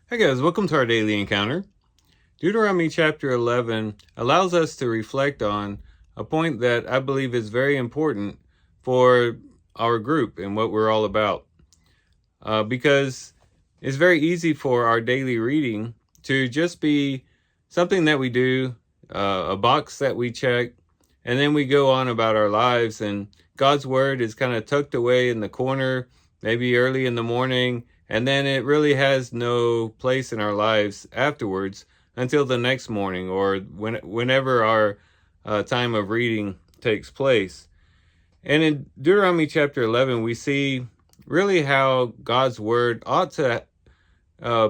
Hi guys, welcome to our daily encounter. Deuteronomy chapter 11 allows us to reflect on a point that I believe is very important for our group and what we're all about. Because it's very easy for our daily reading to just be something that we do, a box that we check, and then we go on about our lives, and God's word is kind of tucked away in the corner, maybe early in the morning, and then it really has no place in our lives afterwards until the next morning or whenever our time of reading takes place. And in Deuteronomy chapter 11, we see really how God's word ought to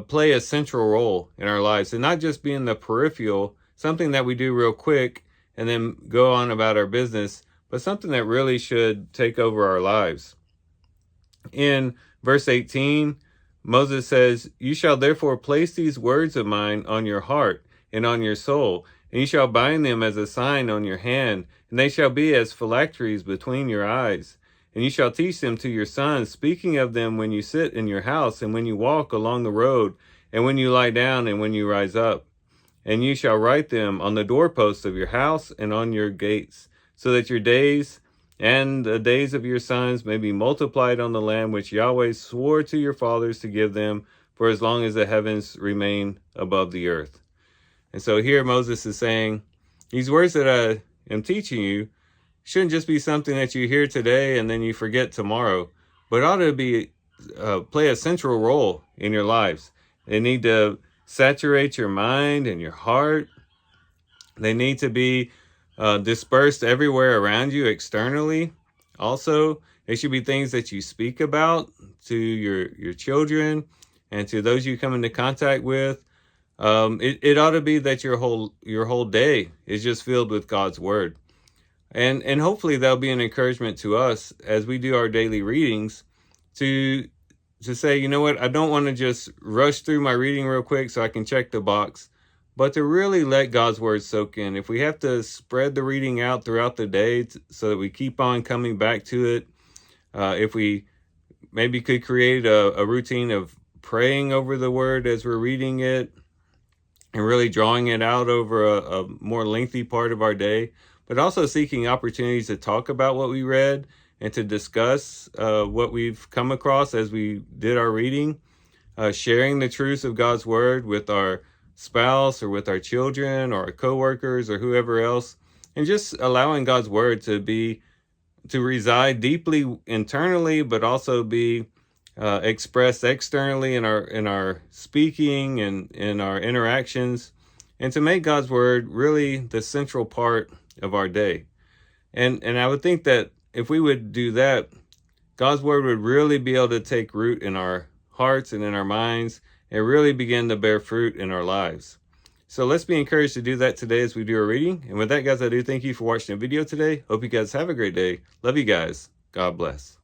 play a central role in our lives, and not just being the peripheral, something that we do real quick and then go on about our business, but something that really should take over our lives. In verse 18, Moses says, "You shall therefore place these words of mine on your heart and on your soul, and you shall bind them as a sign on your hand, and they shall be as phylacteries between your eyes. And you shall teach them to your sons, speaking of them when you sit in your house, and when you walk along the road, and when you lie down, and when you rise up. And you shall write them on the doorposts of your house and on your gates, so that your days and the days of your sons may be multiplied on the land which Yahweh swore to your fathers to give them, for as long as the heavens remain above the earth." And so here Moses is saying, these words that I am teaching you shouldn't just be something that you hear today and then you forget tomorrow, but ought to be play a central role in your lives. They need to saturate your mind and your heart. They need to be dispersed everywhere around you externally. Also, they should be things that you speak about to your children and to those you come into contact with. It ought to be that your whole day is just filled with God's word. And hopefully that'll be an encouragement to us as we do our daily readings to say, you know what, I don't want to just rush through my reading real quick so I can check the box, but to really let God's word soak in. If we have to spread the reading out throughout the day so that we keep on coming back to it, if we maybe could create a routine of praying over the word as we're reading it and really drawing it out over a more lengthy part of our day, but also seeking opportunities to talk about what we read and to discuss what we've come across as we did our reading, sharing the truths of God's word with our spouse or with our children or our coworkers or whoever else, and just allowing God's word to reside deeply internally, but also be expressed externally in our speaking and in our interactions, and to make God's word really the central part of our day. And I would think that if we would do that, God's word would really be able to take root in our hearts and in our minds and really begin to bear fruit in our lives. So let's be encouraged to do that today as we do our reading. And with that, guys, I do thank you for watching the video today. Hope you guys have a great day. Love you guys. God bless.